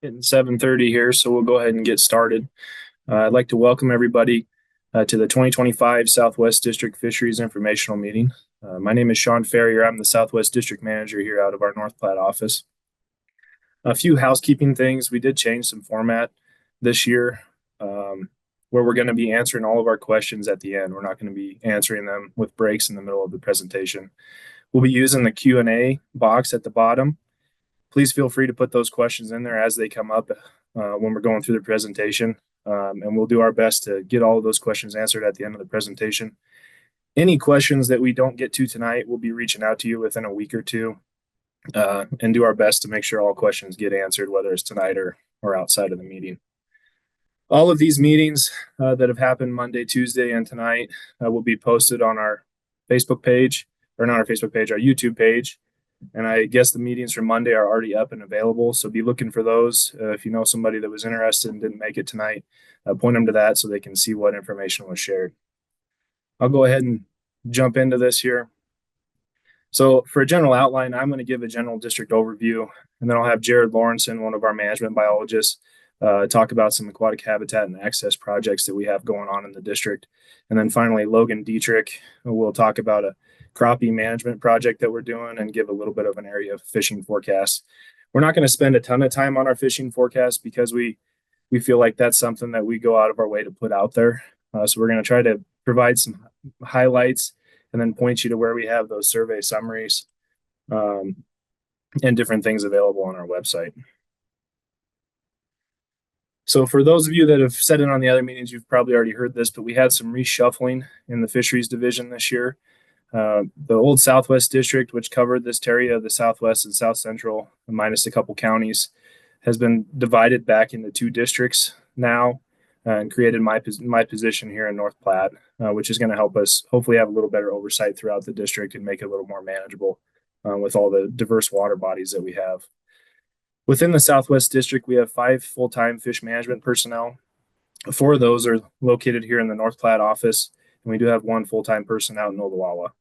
Hitting 7:30 here, so we'll go ahead and get started. I'd like to welcome everybody to the 2025 Southwest District Fisheries Informational Meeting. My name is Sean Ferrier. I'm the Southwest District Manager here out of our North Platte office. A few housekeeping things. We did change some format this year where we're going to be answering all of our questions at the end. We're not going to be answering them with breaks in the middle of the presentation. We'll be using the Q&A box at the bottom. Please feel free to put those questions in there as they come up when we're going through the presentation. And we'll do our best to get all of those questions answered at the end of the presentation. Any questions that we don't get to tonight, we'll be reaching out to you within a week or two and do our best to make sure all questions get answered, whether it's tonight or outside of the meeting. All of these meetings that have happened Monday, Tuesday, and tonight will be posted on our Facebook page, or not our Facebook page, our YouTube page. And I guess the meetings from Monday are already up and available. So be looking for those. If you know somebody that was interested and didn't make it tonight, point them to that so they can see what information was shared. I'll go ahead and jump into this here. So for a general outline, I'm going to give a general district overview, and then I'll have Jared Lawrenson, one of our management biologists, talk about some aquatic habitat and access projects that we have going on in the district. And then finally, Logan Dietrich will talk about a crappie management project that we're doing and give a little bit of an area fishing forecast. We're not going to spend a ton of time on our fishing forecast because we feel like that's something that we go out of our way to put out there. So we're going to try to provide some highlights and then point you to where we have those survey summaries and different things available on our website. So for those of you that have sat in on the other meetings, you've probably already heard this, but we had some reshuffling in the fisheries division this year. The old Southwest District, which covered this area of the Southwest and South Central, minus a couple counties, has been divided back into two districts now and created my position here in North Platte, which is going to help us hopefully have a little better oversight throughout the district and make it a little more manageable with all the diverse water bodies that we have. Within the Southwest District, we have 5 full-time fish management personnel. 4 of those are located here in the North Platte office, and we do have 1 full-time person out in Ogallala.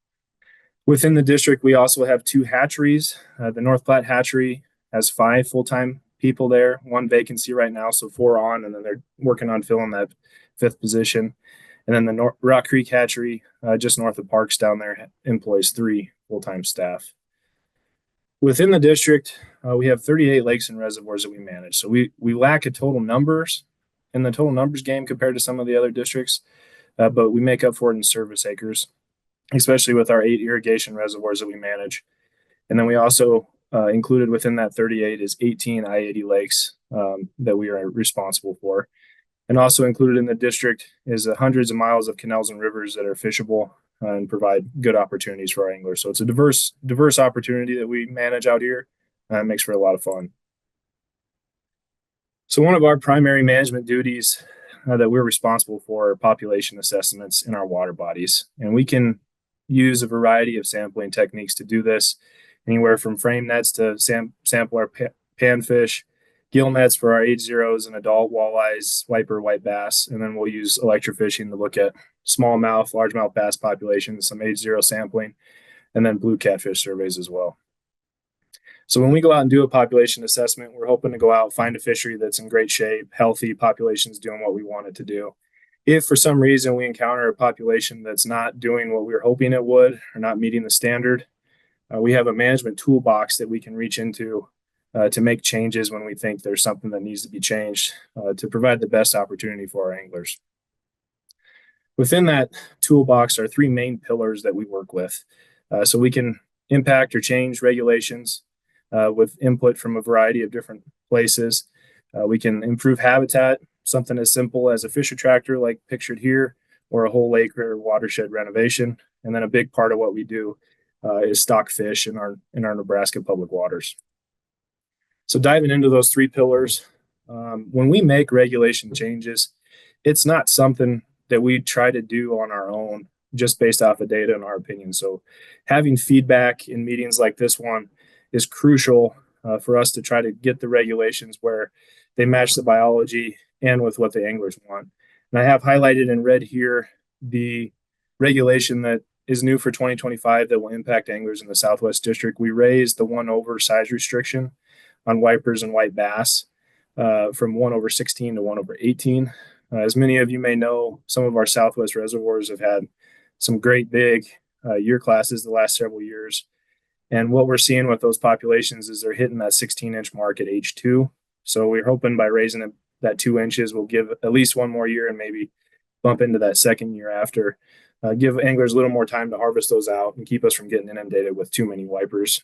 Within the district, we also have 2 hatcheries. The North Platte hatchery has 5 full-time people there, 1 vacancy right now, so 4 on, and then they're working on filling that 5th position. And then the Rock Creek hatchery, just north of Parks down there, employs 3 full-time staff. Within the district, we have 38 lakes and reservoirs that we manage. So we lack a total numbers in the total numbers game compared to some of the other districts, but we make up for it in service acres, especially with our 8 irrigation reservoirs that we manage. And then we also included within that 38 is 18 I-80 lakes that we are responsible for. And also included in the district is hundreds of miles of canals and rivers that are fishable and provide good opportunities for our anglers. So it's a diverse opportunity that we manage out here. It makes for a lot of fun. So one of our primary management duties that we're responsible for are population assessments in our water bodies. And we can use a variety of sampling techniques to do this, anywhere from frame nets to sample our panfish, gill nets for our age zeros and adult walleyes, wiper, white bass, and then we'll use electrofishing to look at smallmouth, largemouth bass populations, some age zero sampling, and then blue catfish surveys as well. So when we go out and do a population assessment, we're hoping to go out, find a fishery that's in great shape, healthy, population's doing what we want it to do. If for some reason we encounter a population that's not doing what we were hoping it would or not meeting the standard, we have a management toolbox that we can reach into to make changes when we think there's something that needs to be changed to provide the best opportunity for our anglers. Within that toolbox are 3 main pillars that we work with. So we can impact or change regulations with input from a variety of different places. We can improve habitat, something as simple as a fish attractor like pictured here, or a whole lake or watershed renovation. And then a big part of what we do is stock fish in our Nebraska public waters. So diving into those 3 pillars, when we make regulation changes, it's not something that we try to do on our own just based off of data and our opinion. So having feedback in meetings like this one is crucial for us to try to get the regulations where they match the biology and with what the anglers want. And I have highlighted in red here the regulation that is new for 2025 that will impact anglers in the Southwest District. We raised the 1 over size restriction on wipers and white bass from 1/16 to 1/18. As many of you may know, some of our Southwest reservoirs have had some great big year classes the last several years. And what we're seeing with those populations is they're hitting that 16-inch mark at H2. So we're hoping by raising it, that 2 inches will give at least one more year and maybe bump into that second year after. Give anglers a little more time to harvest those out and keep us from getting inundated with too many wipers.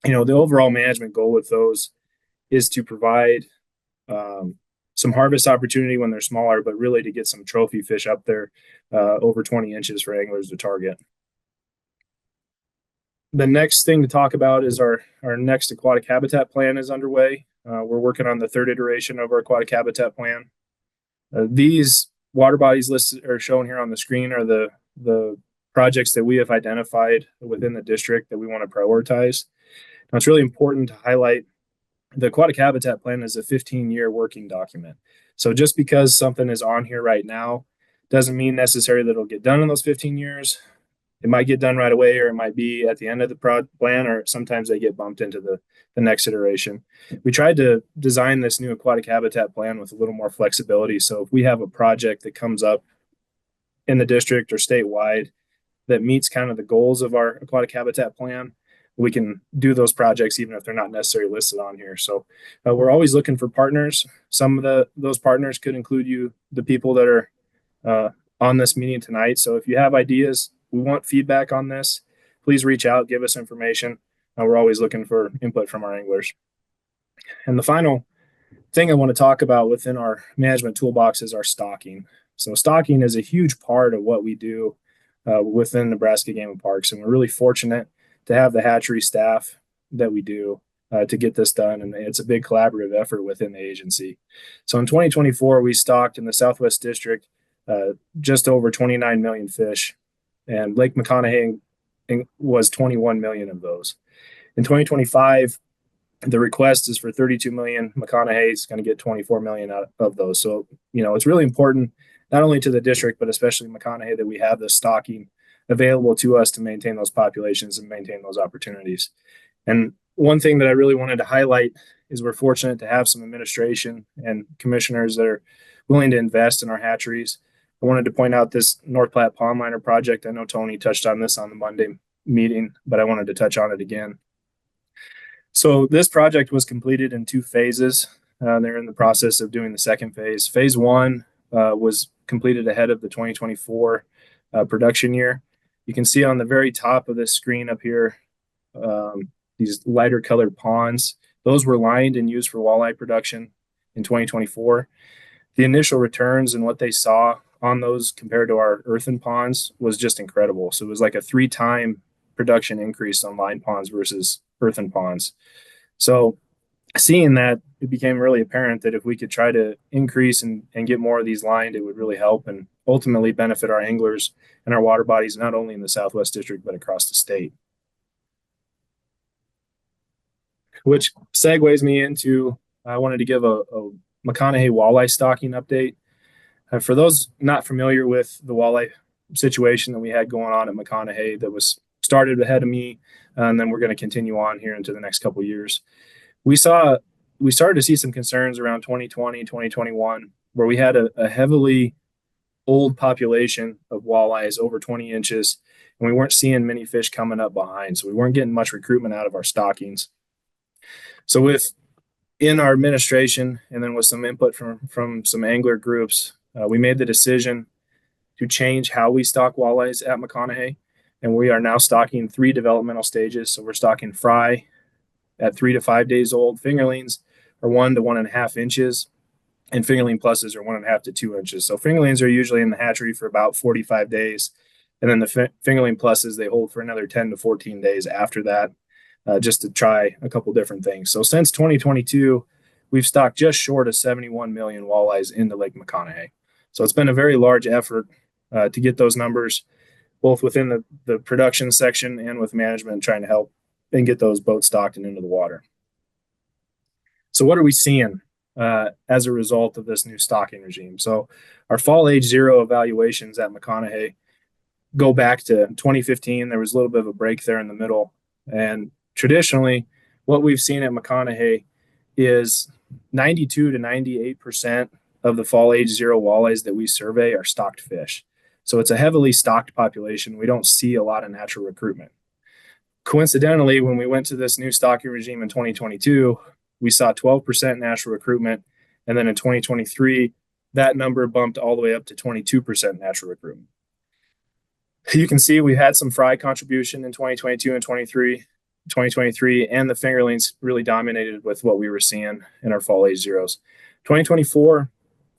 The overall management goal with those is to provide some harvest opportunity when they're smaller, but really to get some trophy fish up there over 20 inches for anglers to target. The next thing to talk about is our next aquatic habitat plan is underway. We're working on the third iteration of our aquatic habitat plan. These water bodies listed are shown here on the screen are the projects that we have identified within the district that we want to prioritize. Now, it's really important to highlight the aquatic habitat plan is a 15-year working document. So just because something is on here right now doesn't mean necessarily that it'll get done in those 15 years. It might get done right away, or it might be at the end of the plan, or sometimes they get bumped into the next iteration. We tried to design this new aquatic habitat plan with a little more flexibility. So if we have a project that comes up in the district or statewide that meets kind of the goals of our aquatic habitat plan, we can do those projects even if they're not necessarily listed on here. So we're always looking for partners. Some of those partners could include the people that are on this meeting tonight. So if you have ideas, we want feedback on this, please reach out, give us information. We're always looking for input from our anglers. And the final thing I want to talk about within our management toolbox is our stocking. So stocking is a huge part of what we do within Nebraska Game and Parks. And we're really fortunate to have the hatchery staff that we do to get this done. And it's a big collaborative effort within the agency. So in 2024, we stocked in the Southwest District just over 29 million fish. And Lake McConaughey was 21 million of those. In 2025, the request is for 32 million. McConaughey is going to get 24 million out of those. So, it's really important, not only to the district, but especially McConaughey, that we have the stocking available to us to maintain those populations and maintain those opportunities. And one thing that I really wanted to highlight is we're fortunate to have some administration and commissioners that are willing to invest in our hatcheries. I wanted to point out this North Platte Pond Liner project. I know Tony touched on this on the Monday meeting, but I wanted to touch on it again. So this project was completed in 2 phases. They're in the process of doing the second phase. Phase 1 was completed ahead of the 2024 production year. You can see on the very top of this screen up here, these lighter colored ponds. Those were lined and used for walleye production in 2024. The initial returns and what they saw on those compared to our earthen ponds was just incredible. So it was like a 3-time production increase on line ponds versus earthen ponds. So seeing that, it became really apparent that if we could try to increase and get more of these lined, it would really help and ultimately benefit our anglers and our water bodies, not only in the Southwest District, but across the state. Which segues me into, I wanted to give a McConaughey walleye stocking update. For those not familiar with the walleye situation that we had going on at McConaughey that was started ahead of me, and then we're going to continue on here into the next couple of years. We started to see some concerns around 2020, 2021, where we had a heavily old population of walleyes over 20 inches, and we weren't seeing many fish coming up behind. So we weren't getting much recruitment out of our stockings. So in our administration, and then with some input from some angler groups, we made the decision to change how we stock walleyes at McConaughey, and we are now stocking 3 developmental stages. So we're stocking fry at 3 to 5 days old. Fingerlings are 1 to 1.5 inches, and fingerling pluses are 1.5 to 2 inches. So fingerlings are usually in the hatchery for about 45 days, and then the fingerling pluses, they hold for another 10 to 14 days after that, just to try a couple different things. So since 2022, we've stocked just short of 71 million walleyes into Lake McConaughey. So it's been a very large effort to get those numbers, both within the production section and with management, trying to help and get those boats stocked and into the water. So what are we seeing as a result of this new stocking regime? So our fall age 0 evaluations at McConaughey go back to 2015. There was a little bit of a break there in the middle. And traditionally, what we've seen at McConaughey is 92 to 98% of the fall age zero walleyes that we survey are stocked fish. So it's a heavily stocked population. We don't see a lot of natural recruitment. Coincidentally, when we went to this new stocking regime in 2022, we saw 12% natural recruitment. And then in 2023, that number bumped all the way up to 22% natural recruitment. You can see we had some fry contribution in 2022 and 2023, and the fingerlings really dominated with what we were seeing in our fall age zeros. 2024,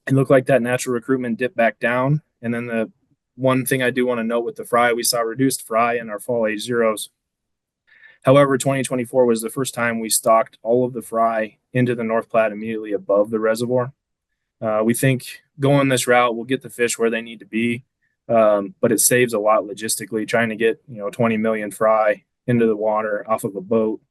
it looked like that natural recruitment dipped back down. And then the one thing I do want to note with the fry, we saw reduced fry in our fall age zeros. However, 2024 was the first time we stocked all of the fry into the North Platte immediately above the reservoir. We think going this route will get the fish where they need to be, but it saves a lot logistically. Trying to get 20 million fry into the water off of a boat,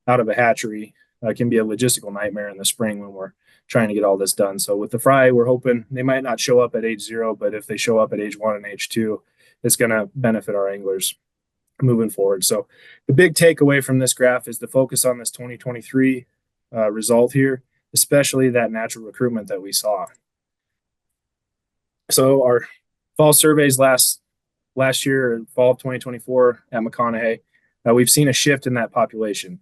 out of a hatchery, can be a logistical nightmare in the spring when we're trying to get all this done. So with the fry, we're hoping they might not show up at age zero, but if they show up at age 1 and age 2, it's going to benefit our anglers moving forward. So the big takeaway from this graph is the focus on this 2023 result here, especially that natural recruitment that we saw. So our fall surveys last year, fall of 2024 at McConaughey, we've seen a shift in that population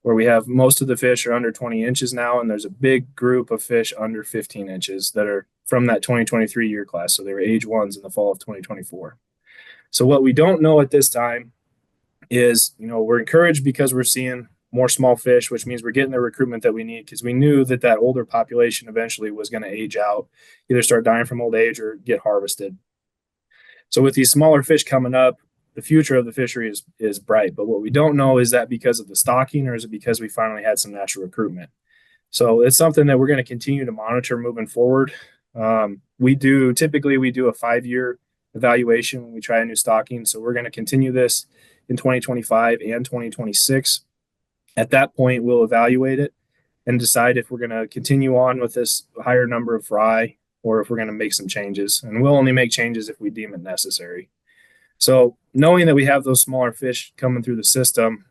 where we have most of the fish are under 20 inches now, and there's a big group of fish under 15 inches that are from that 2023 year class. So they were age 1s in the fall of 2024. So what we don't know at this time is, we're encouraged because we're seeing more small fish, which means we're getting the recruitment that we need, because we knew that older population eventually was going to age out, either start dying from old age or get harvested. So with these smaller fish coming up, the future of the fishery is bright. But what we don't know is that because of the stocking, or is it because we finally had some natural recruitment? So it's something that we're going to continue to monitor moving forward. We do a 5-year evaluation when we try a new stocking. So we're going to continue this in 2025 and 2026. At that point, we'll evaluate it and decide if we're going to continue on with this higher number of fry, or if we're going to make some changes. And we'll only make changes if we deem it necessary. So knowing that we have those smaller fish coming through the system,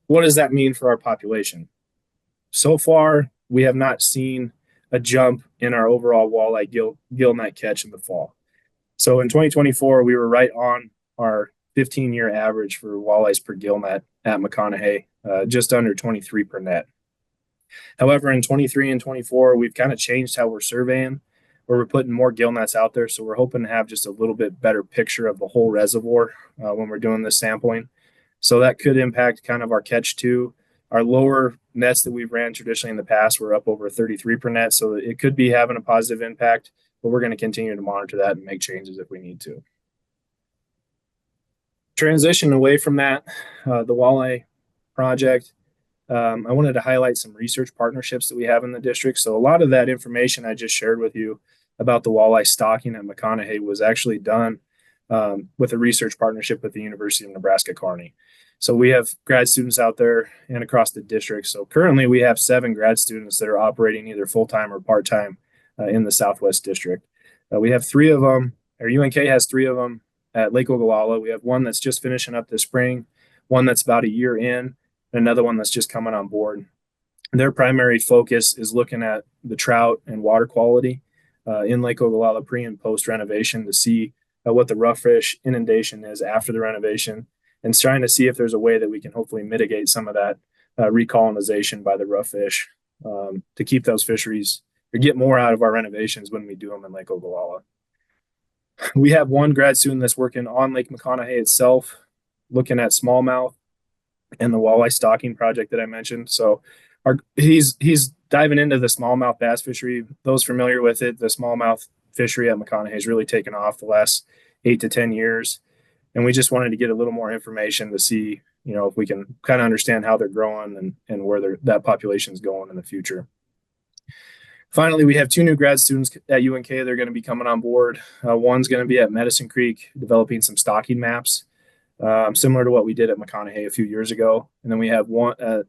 what does that mean for our population? So far, we have not seen a jump in our overall walleye gill net catch in the fall. So in 2024, we were right on our 15-year average for walleyes per gill net at McConaughey, just under 23 per net. However, in 23 and 24, we've kind of changed how we're surveying, where we're putting more gill nets out there. So we're hoping to have just a little bit better picture of the whole reservoir when we're doing this sampling. So that could impact kind of our catch too. Our lower nets that we've ran traditionally in the past were up over 33 per net. So it could be having a positive impact, but we're going to continue to monitor that and make changes if we need to. Transition away from that, the walleye project, I wanted to highlight some research partnerships that we have in the district. So a lot of that information I just shared with you about the walleye stocking at McConaughey was actually done with a research partnership with the University of Nebraska Kearney. So we have grad students out there and across the district. So currently we have 7 grad students that are operating either full-time or part-time in the Southwest District. We have 3 of them, or UNK has 3 of them at Lake Ogallala. We have one that's just finishing up this spring, one that's about a year in, and another one that's just coming on board. Their primary focus is looking at the trout and water quality in Lake Ogallala pre and post renovation to see what the rough fish inundation is after the renovation, and trying to see if there's a way that we can hopefully mitigate some of that recolonization by the rough fish to keep those fisheries or get more out of our renovations when we do them in Lake Ogallala. We have one grad student that's working on Lake McConaughey itself, looking at smallmouth and the walleye stocking project that I mentioned. So he's diving into the smallmouth bass fishery. Those familiar with it, the smallmouth fishery at McConaughey has really taken off the last 8 to 10 years. And we just wanted to get a little more information to see, if we can kind of understand how they're growing and where that population is going in the future. Finally, we have 2 new grad students at UNK. They're going to be coming on board. One's going to be at Medicine Creek developing some stocking maps, similar to what we did at McConaughey a few years ago. And then we have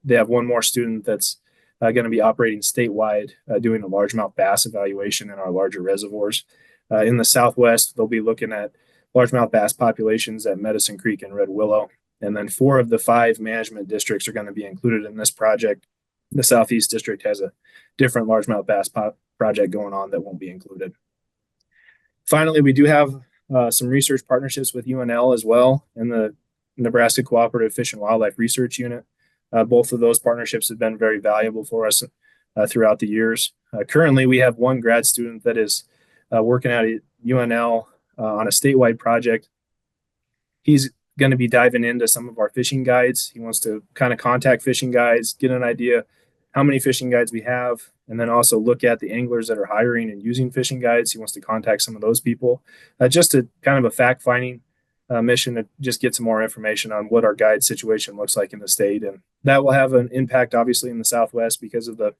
they have one more student that's going to be operating statewide, doing a largemouth bass evaluation in our larger reservoirs. In the Southwest, they'll be looking at largemouth bass populations at Medicine Creek and Red Willow. And then 4 of the 5 management districts are going to be included in this project. The Southeast District has a different largemouth bass project going on that won't be included. Finally, we do have some research partnerships with UNL as well and the Nebraska Cooperative Fish and Wildlife Research Unit. Both of those partnerships have been very valuable for us throughout the years. Currently, we have one grad student that is working at UNL on a statewide project. He's going to be diving into some of our fishing guides. He wants to kind of contact fishing guides, get an idea how many fishing guides we have, and then also look at the anglers that are hiring and using fishing guides. He wants to contact some of those people, just a kind of a fact-finding mission to just get some more information on what our guide situation looks like in the state. And that will have an impact, obviously, in the Southwest because of the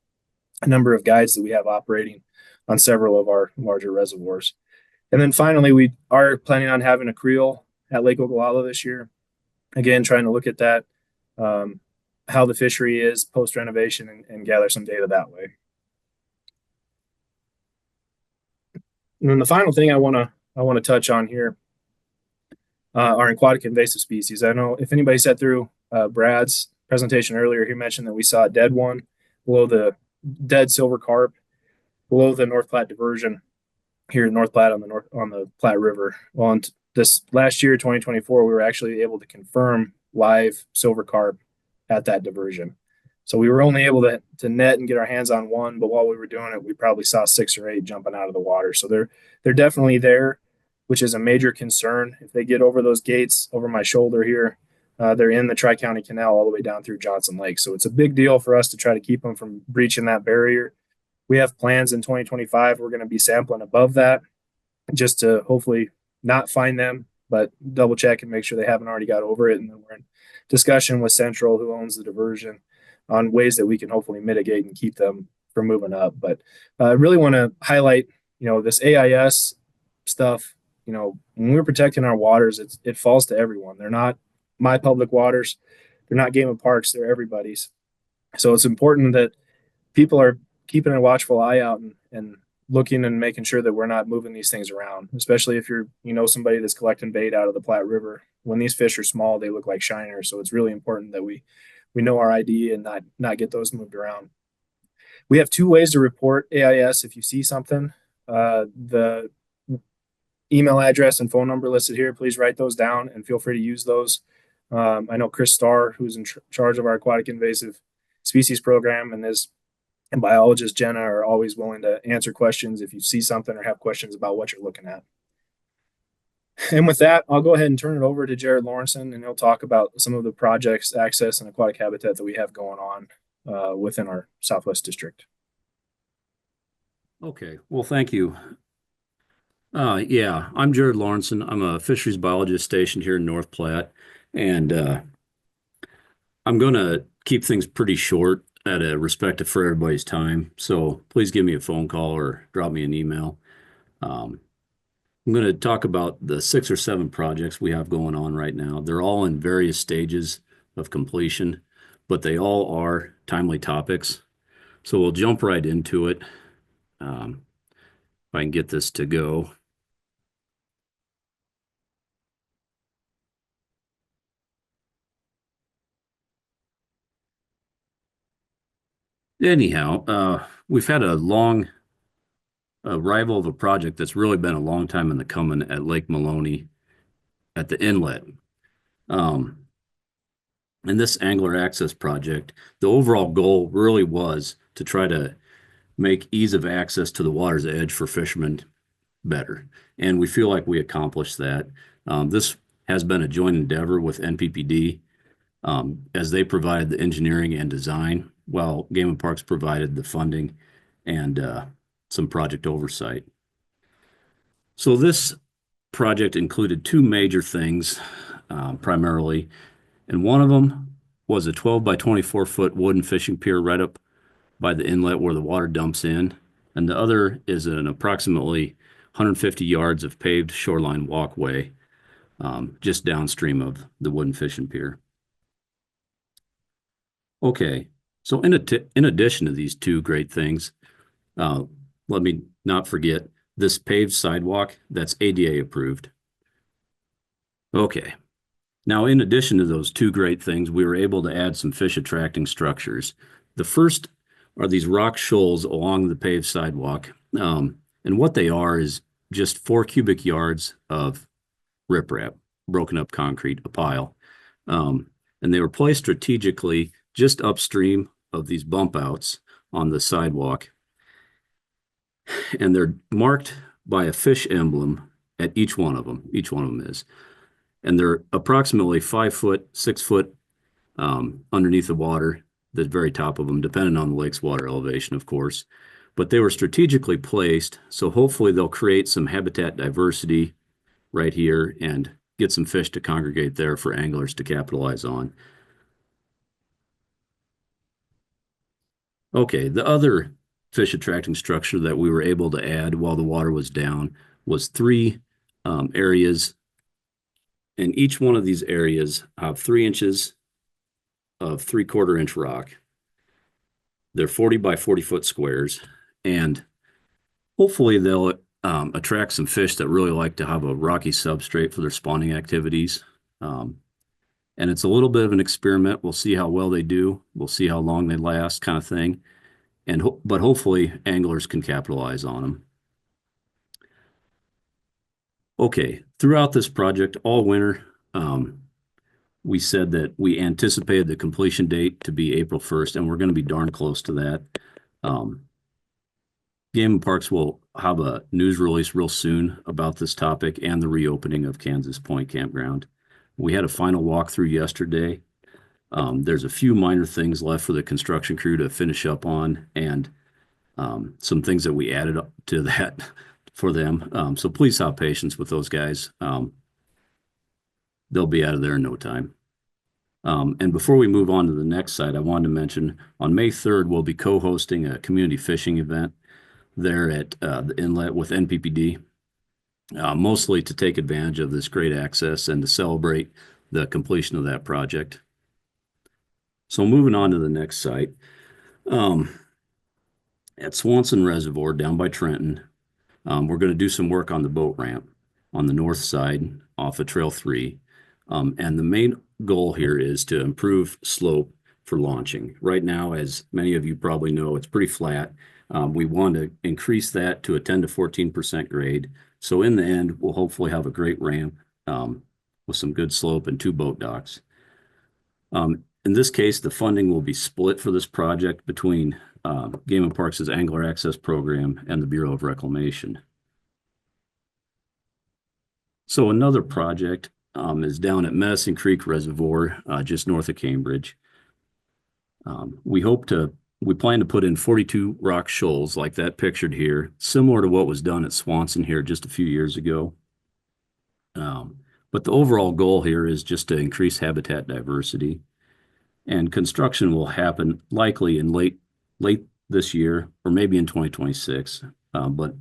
number of guides that we have operating on several of our larger reservoirs. And then finally, we are planning on having a creel at Lake Ogallala this year. Again, trying to look at that, how the fishery is post-renovation and gather some data that way. And then the final thing I want to touch on here are aquatic invasive species. I know if anybody sat through Brad's presentation earlier, he mentioned that we saw a dead one below the dead silver carp below the North Platte diversion here in North Platte on the Platte River. Well, and this last year, 2024, we were actually able to confirm live silver carp at that diversion. So we were only able to net and get our hands on one, but while we were doing it, we probably saw 6 or 8 jumping out of the water. So they're definitely there, which is a major concern. If they get over those gates over my shoulder here, they're in the Tri-County Canal all the way down through Johnson Lake. So it's a big deal for us to try to keep them from breaching that barrier. We have plans in 2025. We're going to be sampling above that just to hopefully not find them, but double check and make sure they haven't already got over it. And then we're in discussion with Central, who owns the diversion, on ways that we can hopefully mitigate and keep them from moving up. But I really want to highlight, this AIS stuff. When we're protecting our waters, it falls to everyone. They're not my public waters. They're not Game and Parks. They're everybody's. So it's important that people are keeping a watchful eye out and looking and making sure that we're not moving these things around, especially if you're, somebody that's collecting bait out of the Platte River. When these fish are small, they look like shiners. So it's really important that we know our ID and not get those moved around. We have 2 ways to report AIS if you see something. The email address and phone number listed here, please write those down and feel free to use those. I know Chris Starr, who's in charge of our aquatic invasive species program, and biologist Jenna are always willing to answer questions if you see something or have questions about what you're looking at. And with that, I'll go ahead and turn it over to Jared Lawrenson, and he'll talk about some of the projects, access, and aquatic habitat that we have going on within our Southwest District. Okay, well, thank you. Yeah, I'm Jared Lawrenson. I'm a fisheries biologist stationed here in North Platte, and I'm going to keep things pretty short out of respect for everybody's time. So please give me a phone call or drop me an email. I'm going to talk about the 6 or 7 projects we have going on right now. They're all in various stages of completion, but they all are timely topics. So we'll jump right into it. If I can get this to go. Anyhow, we've had a long arrival of a project that's really been a long time in the coming at Lake Maloney at the inlet. And this angler access project, the overall goal really was to try to make ease of access to the water's edge for fishermen better. And we feel like we accomplished that. This has been a joint endeavor with NPPD as they provided the engineering and design, while Game and Parks provided the funding and some project oversight. So this project included 2 major things primarily, and one of them was a 12 by 24 foot wooden fishing pier right up by the inlet where the water dumps in, and the other is an approximately 150 yards of paved shoreline walkway just downstream of the wooden fishing pier. Okay, so in addition to these 2 great things, let me not forget this paved sidewalk that's ADA approved. Okay, Now, in addition to those two great things, we were able to add some fish attracting structures. The first are these rock shoals along the paved sidewalk. And what they are is just 4 cubic yards of riprap, broken up concrete, a pile. And they were placed strategically just upstream of these bump outs on the sidewalk. And they're marked by a fish emblem at each one of them. Each one of them is. And they're approximately 5 foot, 6 foot underneath the water, the very top of them, depending on the lake's water elevation, of course. But they were strategically placed, so hopefully they'll create some habitat diversity right here and get some fish to congregate there for anglers to capitalize on. Okay, the other fish attracting structure that we were able to add while the water was down was 3 areas. And each one of these areas have 3 inches of 3/4 inch rock. They're 40 by 40 foot squares, and hopefully they'll attract some fish that really like to have a rocky substrate for their spawning activities. And it's a little bit of an experiment. We'll see how well they do. We'll see how long they last, kind of thing. But hopefully anglers can capitalize on them. Okay, throughout this project all winter, we said that we anticipated the completion date to be April 1st, and we're going to be darn close to that. Game and Parks will have a news release real soon about this topic and the reopening of Kansas Point Campground. We had a final walkthrough yesterday. There's a few minor things left for the construction crew to finish up on, and some things that we added up to that for them. So please have patience with those guys. They'll be out of there in no time. And before we move on to the next site, I wanted to mention on May 3rd, we'll be co-hosting a community fishing event there at the inlet with NPPD, mostly to take advantage of this great access and to celebrate the completion of that project. So moving on to the next site, at Swanson Reservoir down by Trenton, we're going to do some work on the boat ramp on the north side off of Trail 3. And the main goal here is to improve slope for launching. Right now, as many of you probably know, it's pretty flat. We want to increase that to a 10 to 14% grade. So in the end, we'll hopefully have a great ramp with some good slope and 2 boat docks. In this case, the funding will be split for this project between Game and Parks' Angler Access Program and the Bureau of Reclamation. So another project is down at Medicine Creek Reservoir, just north of Cambridge. We plan to put in 42 rock shoals like that pictured here, similar to what was done at Swanson here just a few years ago. But the overall goal here is just to increase habitat diversity. And construction will happen likely in late this year or maybe in 2026. But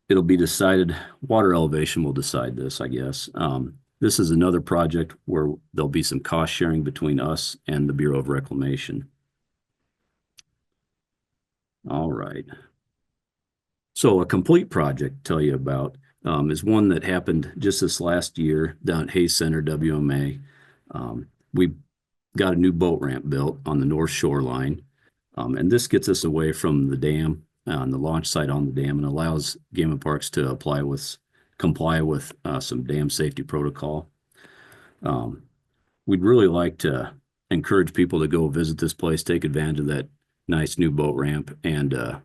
it'll be decided, water elevation will decide this, I guess. This is another project where there'll be some cost sharing between us and the Bureau of Reclamation. All right. So a complete project to tell you about is one that happened just this last year down at Hayes Center, WMA. We got a new boat ramp built on the north shoreline. And this gets us away from the dam on the launch site on the dam and allows Game and Parks to comply with some dam safety protocol. We'd really like to encourage people to go visit this place, take advantage of that nice new boat ramp, and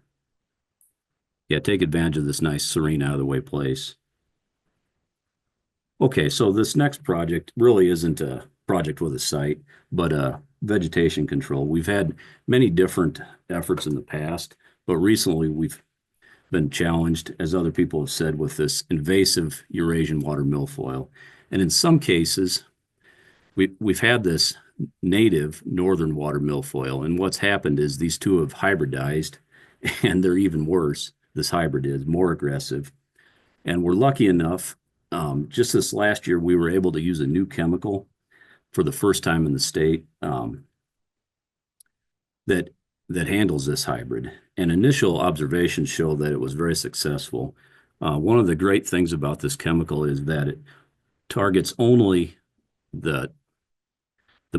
take advantage of this nice serene out of the way place. Okay, so this next project really isn't a project with a site, but vegetation control. We've had many different efforts in the past, but recently we've been challenged, as other people have said, with this invasive Eurasian water milfoil. And in some cases, we've had this native northern water milfoil, and what's happened is these two have hybridized, and they're even worse. This hybrid is more aggressive. And we're lucky enough, just this last year, we were able to use a new chemical for the first time in the state that handles this hybrid. And initial observations show that it was very successful. One of the great things about this chemical is that it targets only the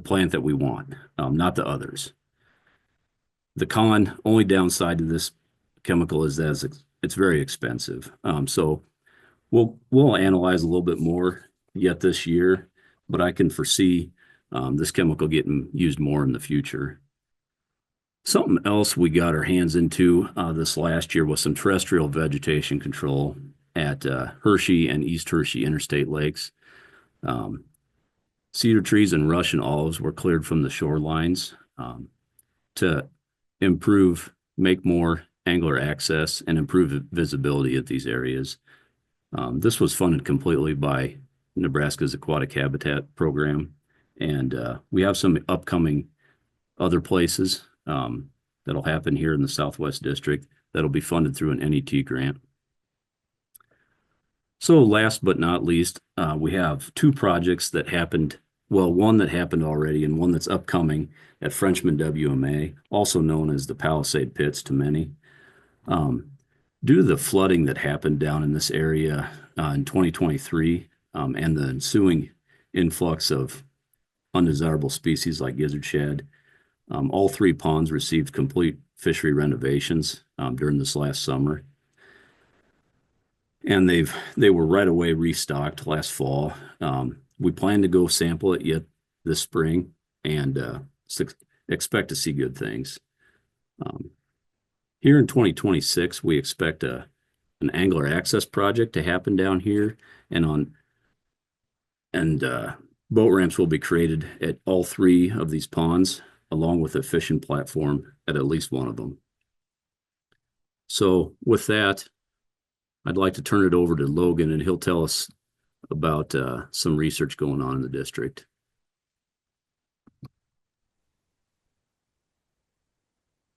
plant that we want, not the others. The only downside to this chemical is that it's very expensive. So we'll analyze a little bit more yet this year, but I can foresee this chemical getting used more in the future. Something else we got our hands into this last year was some terrestrial vegetation control at Hershey and East Hershey Interstate Lakes. Cedar trees and Russian olives were cleared from the shorelines to make more angler access and improve visibility at these areas. This was funded completely by Nebraska's Aquatic Habitat Program, and we have some upcoming other places that'll happen here in the Southwest District that'll be funded through an NET grant. So last but not least, we have two projects that happened, well, one that happened already and one that's upcoming at Frenchman WMA, also known as the Palisade Pits to many. Due to the flooding that happened down in this area in 2023 and the ensuing influx of undesirable species like gizzard shad, all three ponds received complete fishery renovations during this last summer. And they were right away restocked last fall. We plan to go sample it yet this spring and expect to see good things. Here in 2026, we expect an angler access project to happen down here, and boat ramps will be created at all three of these ponds, along with a fishing platform at least one of them. So with that, I'd like to turn it over to Logan, and he'll tell us about some research going on in the district.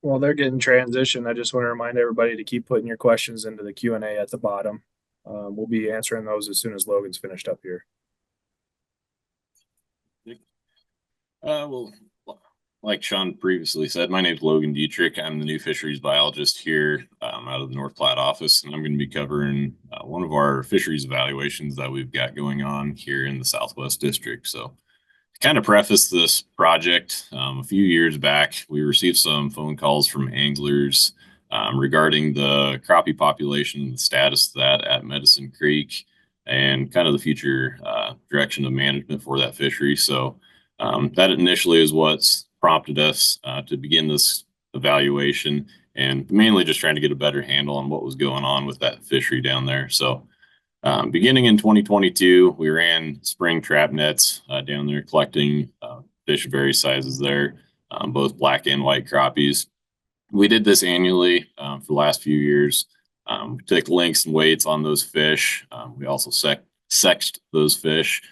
While they're getting transitioned, I just want to remind everybody to keep putting your questions into the Q&A at the bottom. We'll be answering those as soon as Logan's finished up here. Well, like Sean previously said, my name is Logan Dietrich. I'm the new fisheries biologist here out of the North Platte office, and I'm going to be covering one of our fisheries evaluations that we've got going on here in the Southwest District. So to kind of preface this project, a few years back, we received some phone calls from anglers regarding the crappie population, the status of that at Medicine Creek, and kind of the future direction of management for that fishery. So that initially is what's prompted us to begin this evaluation, and mainly just trying to get a better handle on what was going on with that fishery down there. So beginning in 2022, we ran spring trap nets down there collecting fish of various sizes there, both black and white crappies. We did this annually for the last few years. We took lengths and weights on those fish. We also sexed those fish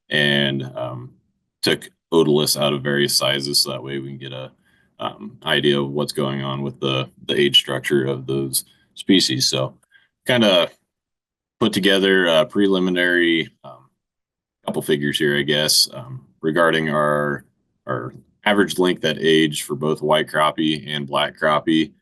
and took otoliths out of various sizes, so that way we can get a idea of what's going on with the age structure of those species. So kind of put together a preliminary couple figures here, I guess, regarding our average length at age for both white crappie and black crappie.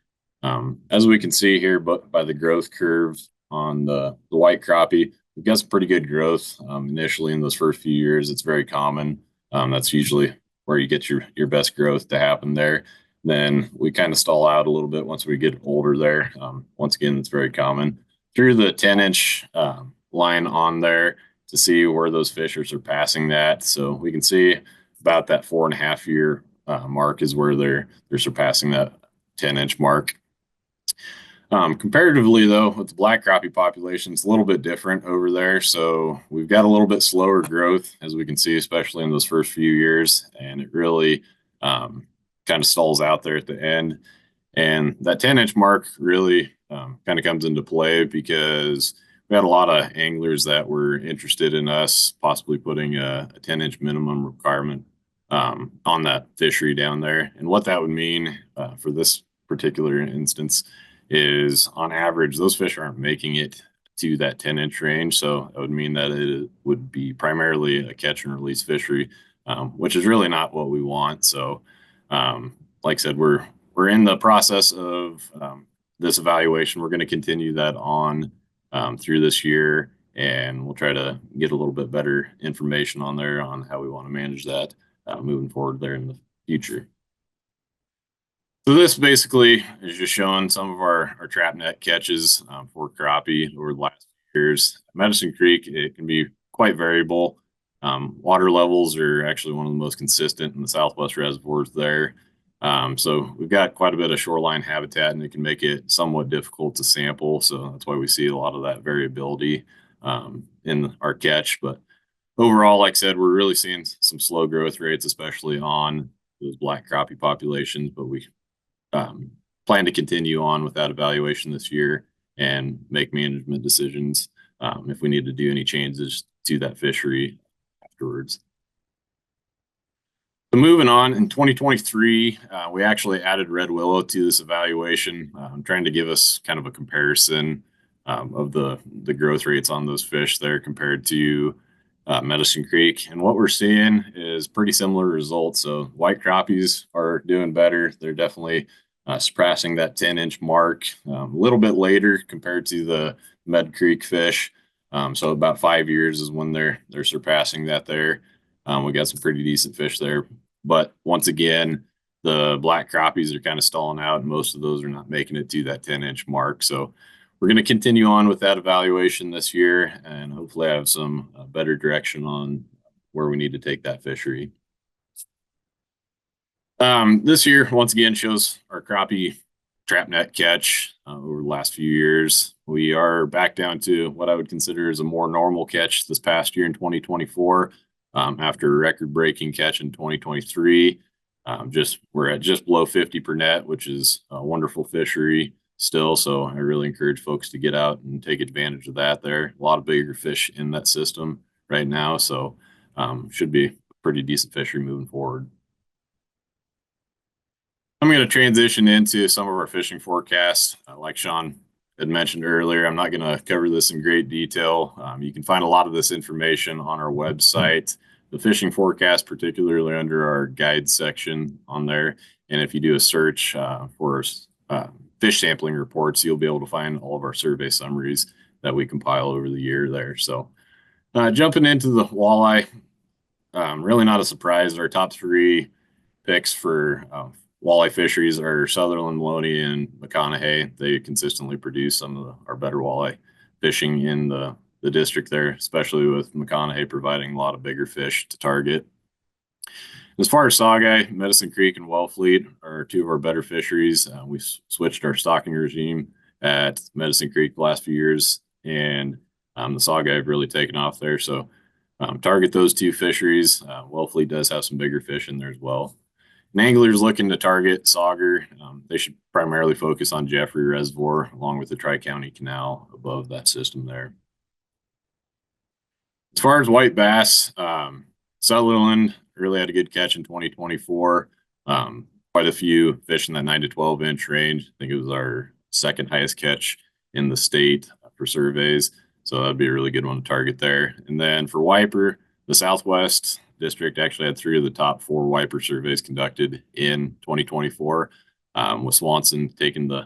As we can see here, but by the growth curve on the white crappie, we've got some pretty good growth initially in those first few years. It's very common. That's usually where you get your best growth to happen there. Then we kind of stall out a little bit once we get older there. Once again, it's very common. Through the 10-inch line on there to see where those fish are surpassing that. So we can see about that 4.5-year mark is where they're surpassing that 10-inch mark. Comparatively, though, with the black crappie population, it's a little bit different over there. So we've got a little bit slower growth, as we can see, especially in those first few years. And it really kind of stalls out there at the end. And that 10-inch mark really kind of comes into play because we had a lot of anglers that were interested in us possibly putting a 10-inch minimum requirement on that fishery down there. And what that would mean for this particular instance is, on average, those fish aren't making it to that 10-inch range. So that would mean that it would be primarily a catch and release fishery, which is really not what we want. So like I said, we're in the process of this evaluation. We're going to continue that on through this year and we'll try to get a little bit better information on there on how we want to manage that moving forward there in the future. So this basically is just showing some of our trap net catches for crappie over the last few years. Medicine Creek, it can be quite variable. Water levels are actually one of the most consistent in the Southwest reservoirs there. So we've got quite a bit of shoreline habitat, and it can make it somewhat difficult to sample. So that's why we see a lot of that variability in our catch. But overall, like I said, we're really seeing some slow growth rates, especially on those black crappie populations. But we plan to continue on with that evaluation this year and make management decisions if we need to do any changes to that fishery afterwards. So moving on, in 2023, we actually added red willow to this evaluation. I'm trying to give us kind of a comparison of the growth rates on those fish there compared to Medicine Creek. And what we're seeing is pretty similar results. So white crappies are doing better. They're definitely surpassing that 10-inch mark a little bit later compared to the Med Creek fish. So about 5 years is when they're surpassing that there. We got some pretty decent fish there. But once again, the black crappies are kind of stalling out, and most of those are not making it to that 10-inch mark. So we're going to continue on with that evaluation this year, and hopefully have some better direction on where we need to take that fishery. This year, once again, shows our crappie trap net catch over the last few years. We are back down to what I would consider as a more normal catch this past year in 2024. After a record-breaking catch in 2023, we're at just below 50 per net, which is a wonderful fishery still. So I really encourage folks to get out and take advantage of that. There a lot of bigger fish in that system right now, so should be a pretty decent fishery moving forward. I'm going to transition into some of our fishing forecasts. Like Sean had mentioned earlier, I'm not going to cover this in great detail. You can find a lot of this information on our website, the fishing forecast, particularly under our guide section on there. And if you do a search for fish sampling reports, you'll be able to find all of our survey summaries that we compile over the year there. So jumping into the walleye, really not a surprise. Our top 3 picks for walleye fisheries are Sutherland, Maloney, and McConaughey. They consistently produce some of our better walleye fishing in the district there, especially with McConaughey providing a lot of bigger fish to target. As far as saugeye, Medicine Creek and Wellfleet are 2 of our better fisheries. We switched our stocking regime at Medicine Creek the last few years, and the saugeye have really taken off there. So target those 2 fisheries. Wellfleet does have some bigger fish in there as well. And anglers looking to target sauger, they should primarily focus on Jeffrey Reservoir along with the Tri-County Canal above that system there. As far as white bass, Sutherland really had a good catch in 2024. Quite a few fish in that 9 to 12 inch range. I think it was our 2nd highest catch in the state for surveys. So that'd be a really good one to target there. And then for wiper, the Southwest District actually had 3 of the top 4 wiper surveys conducted in 2024, with Swanson taking the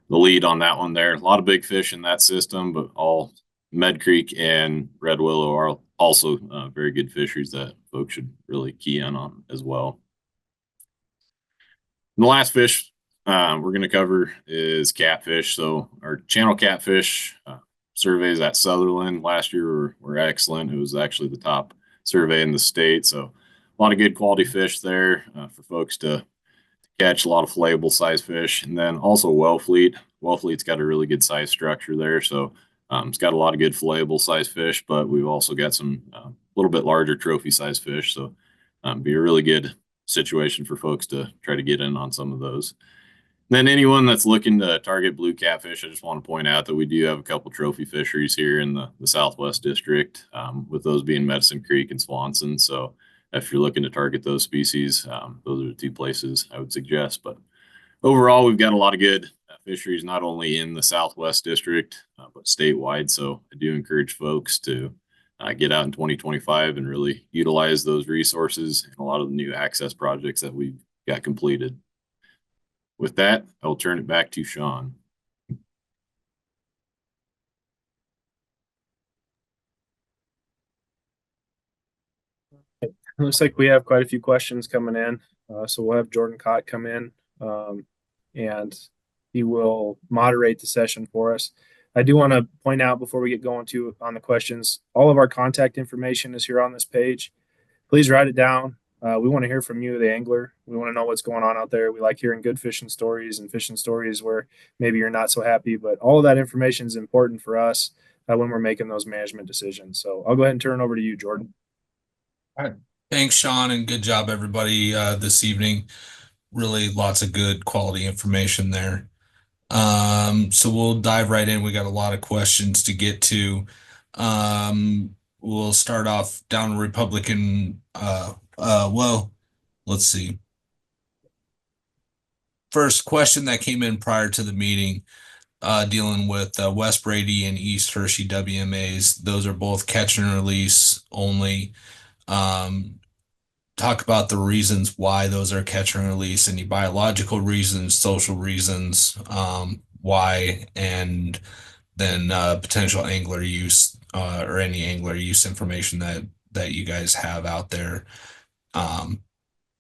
lead on that one there. A lot of big fish in that system, but all Med Creek and Red Willow are also very good fisheries that folks should really key in on as well. And the last fish we're going to cover is catfish. So our channel catfish surveys at Sutherland last year were excellent. It was actually the top survey in the state. So a lot of good quality fish there for folks to catch, a lot of flayable size fish. And then also Wellfleet. Wellfleet's got a really good size structure there. So it's got a lot of good flayable size fish, but we've also got some little bit larger trophy size fish. So be a really good situation for folks to try to get in on some of those. Then anyone that's looking to target blue catfish, I just want to point out that we do have a couple trophy fisheries here in the Southwest District, with those being Medicine Creek and Swanson. So if you're looking to target those species, those are the 2 places I would suggest. But overall, we've got a lot of good fisheries, not only in the Southwest District, but statewide. So I do encourage folks to get out in 2025 and really utilize those resources and a lot of the new access projects that we've got completed. With that, I'll turn it back to Sean. It looks like we have quite a few questions coming in. So we'll have Jordan Cott come in and he will moderate the session for us. I do want to point out before we get going on the questions, all of our contact information is here on this page. Please write it down. We want to hear from you, the angler. We want to know what's going on out there. We like hearing good fishing stories and fishing stories where maybe you're not so happy, but all of that information is important for us when we're making those management decisions. So I'll go ahead and turn it over to you, Jordan. All right. Thanks, Sean, and good job, everybody, this evening. Really lots of good quality information there. So we'll dive right in. We got a lot of questions to get to. We'll start off down Republican. Well, let's see. First question that came in prior to the meeting, dealing with West Brady and East Hershey WMAs. Those are both catch and release only. Talk about the reasons why those are catch and release, any biological reasons, social reasons, why, and then potential angler use or any angler use information that you guys have out there on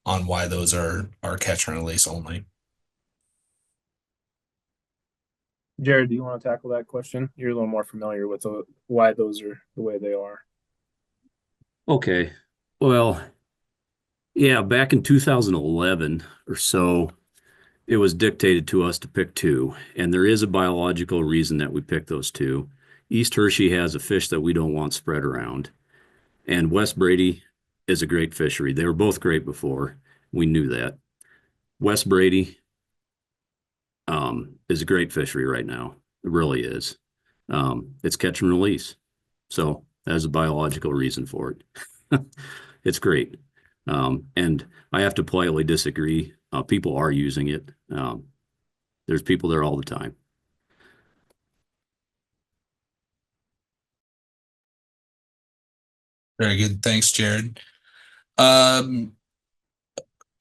why those are catch and release only. Jared, do you want to tackle that question? You're a little more familiar with why those are the way they are. Okay. Well, yeah, back in 2011 or so, it was dictated to us to pick two, and there is a biological reason that we picked those two. East Hershey has a fish that we don't want spread around, and West Brady is a great fishery. They were both great before. We knew that. West Brady is a great fishery right now. It really is. It's catch and release. So that's a biological reason for it. It's great. And I have to politely disagree. People are using it. There's people there all the time. Very good. Thanks, Jared.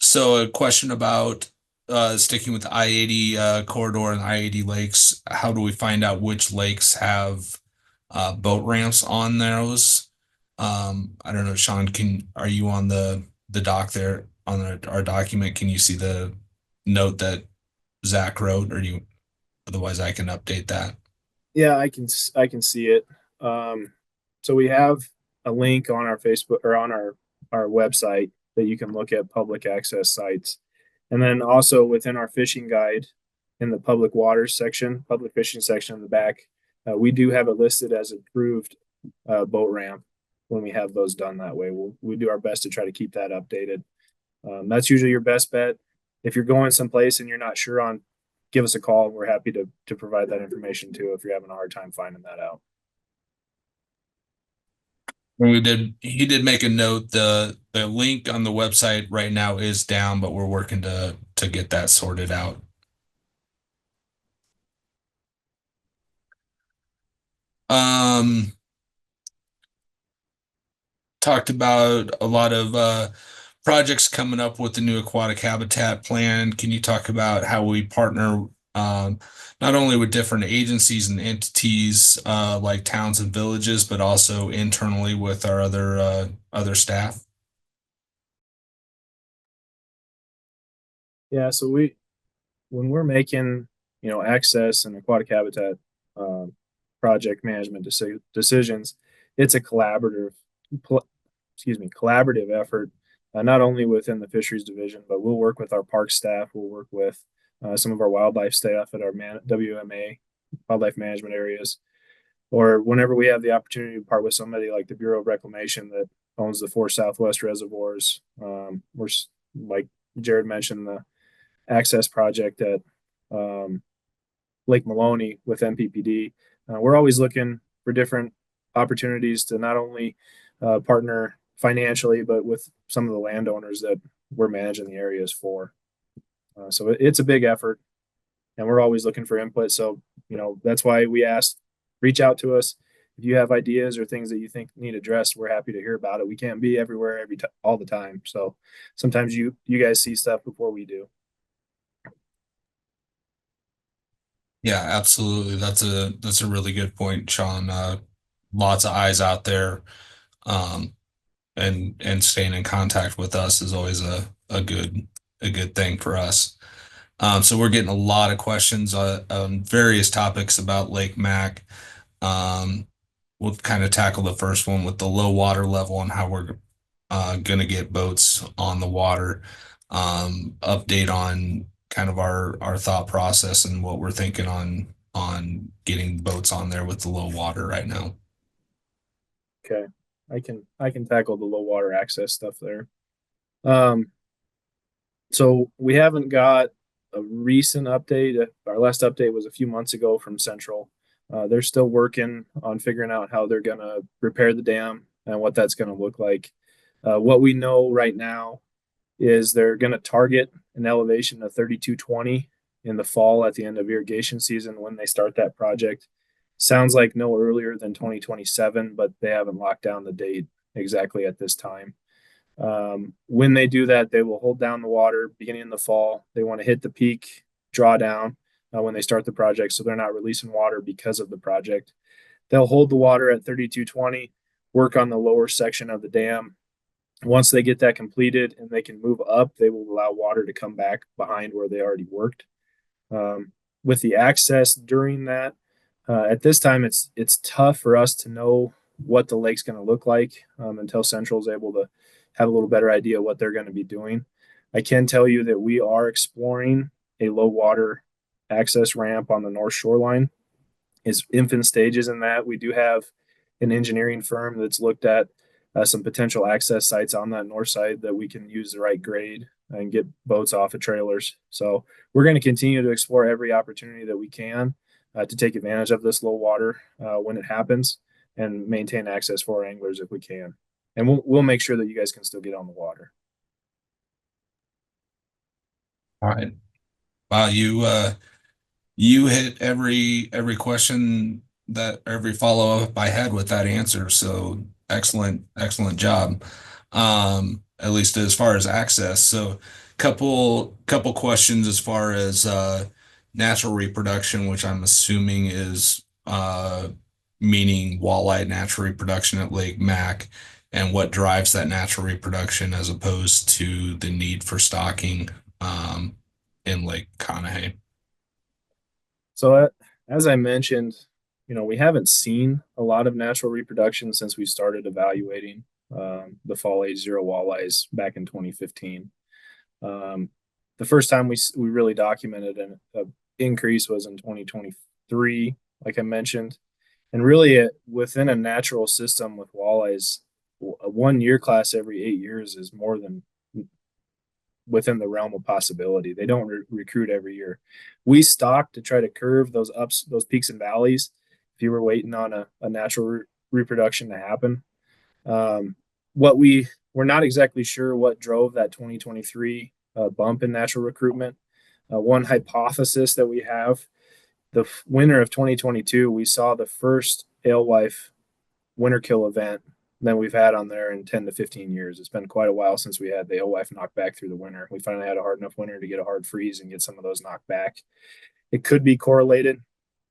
So a question about sticking with the I-80 corridor and I-80 lakes. How do we find out which lakes have boat ramps on those? I don't know, Sean, are you on the doc there on our document? Can you see the note that Zach wrote, or otherwise I can update that? Yeah, I can see it. So we have a link on our Facebook or on our website that you can look at public access sites. And then also within our fishing guide in the public waters section, public fishing section in the back, we do have it listed as approved boat ramp when we have those done that way. We do our best to try to keep that updated. That's usually your best bet. If you're going someplace and you're not sure on, give us a call. We're happy to provide that information too if you're having a hard time finding that out. He did make a note. The link on the website right now is down, but we're working to get that sorted out. Talked about a lot of projects coming up with the new aquatic habitat plan. Can you talk about how we partner not only with different agencies and entities like towns and villages, but also internally with our other staff? Yeah, so when we're making access and aquatic habitat project management decisions, it's a collaborative effort, not only within the fisheries division, but we'll work with our park staff. We'll work with some of our wildlife staff at our WMA wildlife management areas, or whenever we have the opportunity to part with somebody like the Bureau of Reclamation that owns the 4 Southwest reservoirs. We're, like Jared mentioned, the access project at Lake Maloney with MPPD. We're always looking for different opportunities to not only partner financially, but with some of the landowners that we're managing the areas for. So it's a big effort, and we're always looking for input. So, that's why we asked, reach out to us. If you have ideas or things that you think need addressed, we're happy to hear about it. We can't be everywhere all the time. So sometimes you guys see stuff before we do. Yeah, absolutely. That's a really good point, Sean. Lots of eyes out there. and staying in contact with us is always a good thing for us. So we're getting a lot of questions on various topics about Lake Mac. We'll kind of tackle the first one with the low water level and how we're going to get boats on the water. Update on kind of our thought process and what we're thinking on getting boats on there with the low water right now. Okay, I can tackle the low water access stuff there. So we haven't got a recent update. Our last update was a few months ago from Central. They're still working on figuring out how they're going to repair the dam and what that's going to look like. What we know right now is they're going to target an elevation of 3220 in the fall at the end of irrigation season when they start that project. Sounds like no earlier than 2027, but they haven't locked down the date exactly at this time. When they do that, they will hold down the water beginning in the fall. They want to hit the peak drawdown when they start the project, so they're not releasing water because of the project. They'll hold the water at 3220, work on the lower section of the dam. Once they get that completed and they can move up, they will allow water to come back behind where they already worked. With the access during that, at this time, it's tough for us to know what the lake's going to look like until Central's able to have a little better idea what they're going to be doing. I can tell you that we are exploring a low water access ramp on the north shoreline. Is infant stages in that. We do have an engineering firm that's looked at some potential access sites on that north side that we can use the right grade and get boats off of trailers. So we're going to continue to explore every opportunity that we can to take advantage of this low water when it happens and maintain access for our anglers if we can. And we'll make sure that you guys can still get on the water. All right. Wow, you hit every question that every follow-up I had with that answer. So excellent job. At least as far as access. So couple questions as far as natural reproduction, which I'm assuming is meaning walleye natural reproduction at Lake Mac, and what drives that natural reproduction as opposed to the need for stocking in Lake Conahey. So as I mentioned, we haven't seen a lot of natural reproduction since we started evaluating the fall age zero walleyes back in 2015. The first time we really documented an increase was in 2023, like I mentioned. And really, within a natural system with walleyes, a 1 year class every 8 years is more than within the realm of possibility. They don't recruit every year. We stock to try to curve those ups, those peaks and valleys. If you were waiting on a natural reproduction to happen, we're not exactly sure what drove that 2023 bump in natural recruitment. One hypothesis that we have, the winter of 2022, we saw the first alewife winter kill event that we've had on there in 10 to 15 years. It's been quite a while since we had the alewife knocked back through the winter. We finally had a hard enough winter to get a hard freeze and get some of those knocked back. It could be correlated.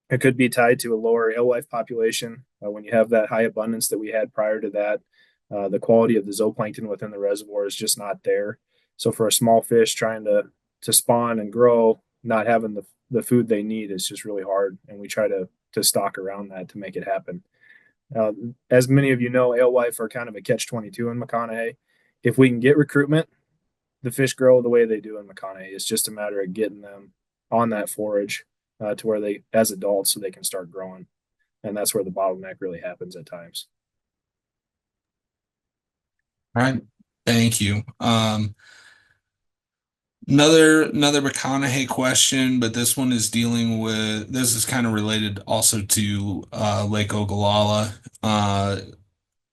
It could be tied to a lower alewife population. When you have that high abundance that we had prior to that, the quality of the zooplankton within the reservoir is just not there. So for a small fish trying to spawn and grow, not having the food they need is just really hard. And we try to stock around that to make it happen. As many of you know, alewife are kind of a catch-22 in McConaughey. If we can get recruitment, the fish grow the way they do in McConaughey. It's just a matter of getting them on that forage to where they, as adults, so they can start growing. And that's where the bottleneck really happens at times. All right. Thank you. Another McConaughey question, but this one is dealing with, this is kind of related also to Lake Ogallala.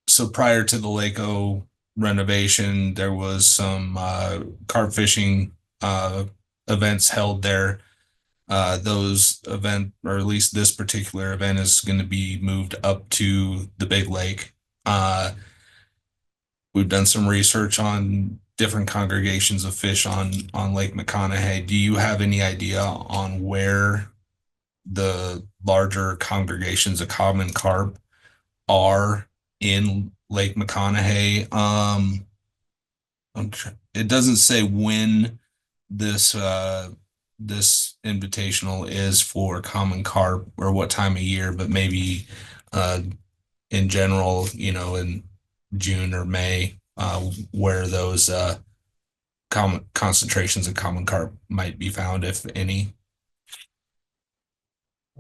So prior to the Lake O renovation, there was some carp fishing events held there. Those event, or at least this particular event, is going to be moved up to the big lake. We've done some research on different congregations of fish on Lake McConaughey. Do you have any idea on where the larger congregations of common carp are in Lake McConaughey. It doesn't say when this this invitational is for common carp or what time of year, but maybe uh, in general, in June or May, where those common concentrations of common carp might be found, if any.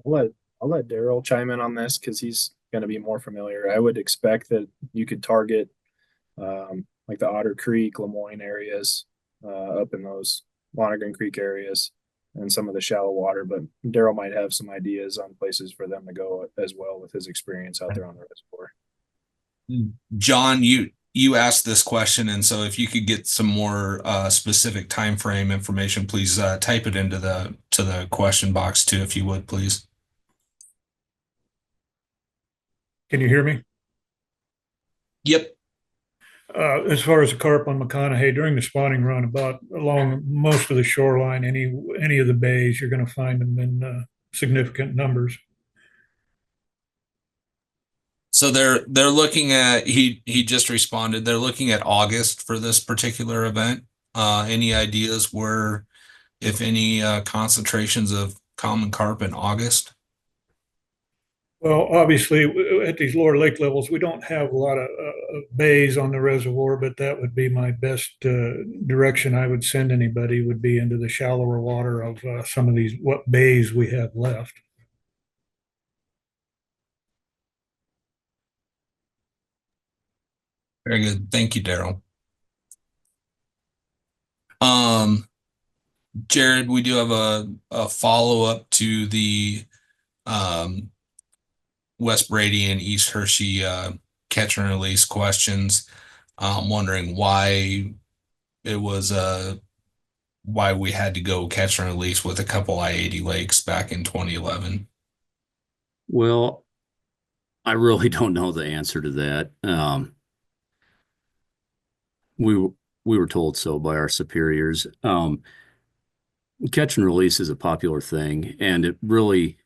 I'll let I'll let Daryl chime in on this because he's going to be more familiar. I would expect that you could target like the Otter Creek, Lemoyne areas, up in those Lonergan Creek areas, and some of the shallow water. But Daryl might have some ideas on places for them to go as well with his experience out there on the reservoir. John, you asked this question, and so if you could get some more specific time frame information, please type it into the question box too, if you would, please. Can you hear me? Yep. As far as the carp on McConaughey, during the spawning run, about along most of the shoreline, any of the bays, you're going to find them in significant numbers. So they're looking at he just responded. They're looking at August for this particular event. Any ideas where, if any, concentrations of common carp in August? Well, obviously, at these lower lake levels, we don't have a lot of bays on the reservoir, but that would be my best direction I would send anybody would be into the shallower water of some of these what bays we have left. Very good. Thank you, Daryl. Jared, we do have a follow-up to the West Brady and East Hershey catch and release questions. I'm wondering why it was why we had to go catch and release with a couple I-80 lakes back in 2011. Well, I really don't know the answer to that. We were told so by our superiors. Catch and release is a popular thing, and it really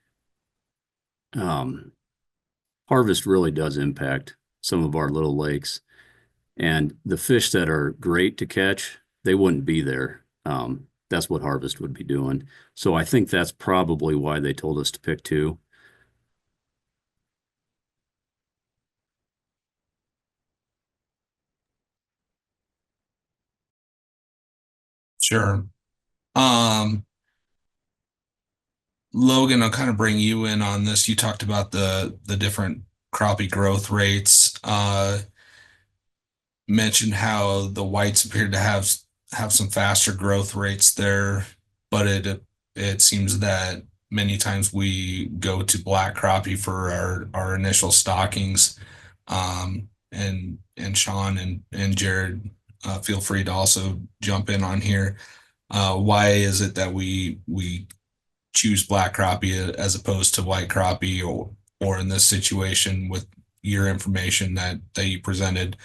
harvest really does impact some of our little lakes. And the fish that are great to catch, they wouldn't be there. That's what harvest would be doing. So I think that's probably why they told us to pick two. Sure. Logan, I'll kind of bring you in on this. You talked about the different crappie growth rates. Mentioned how the whites appeared to have some faster growth rates there, but it seems that many times we go to black crappie for our initial stockings. And Sean and Jared, feel free to also jump in on here. Why is it that we choose black crappie as opposed to white crappie, or in this situation with your information that you presented,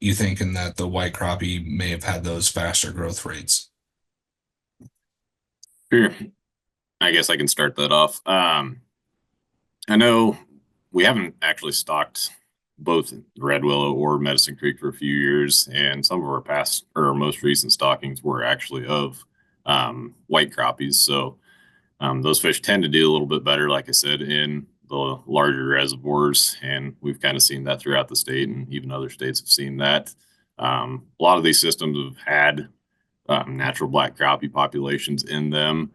you thinking that the white crappie may have had those faster growth rates? Sure. I guess I can start that off. I know we haven't actually stocked both Red Willow or Medicine Creek for a few years, and some of our past or most recent stockings were actually of white crappies. So those fish tend to do a little bit better, like I said, in the larger reservoirs, and we've kind of seen that throughout the state, and even other states have seen that. A lot of these systems have had natural black crappie populations in them.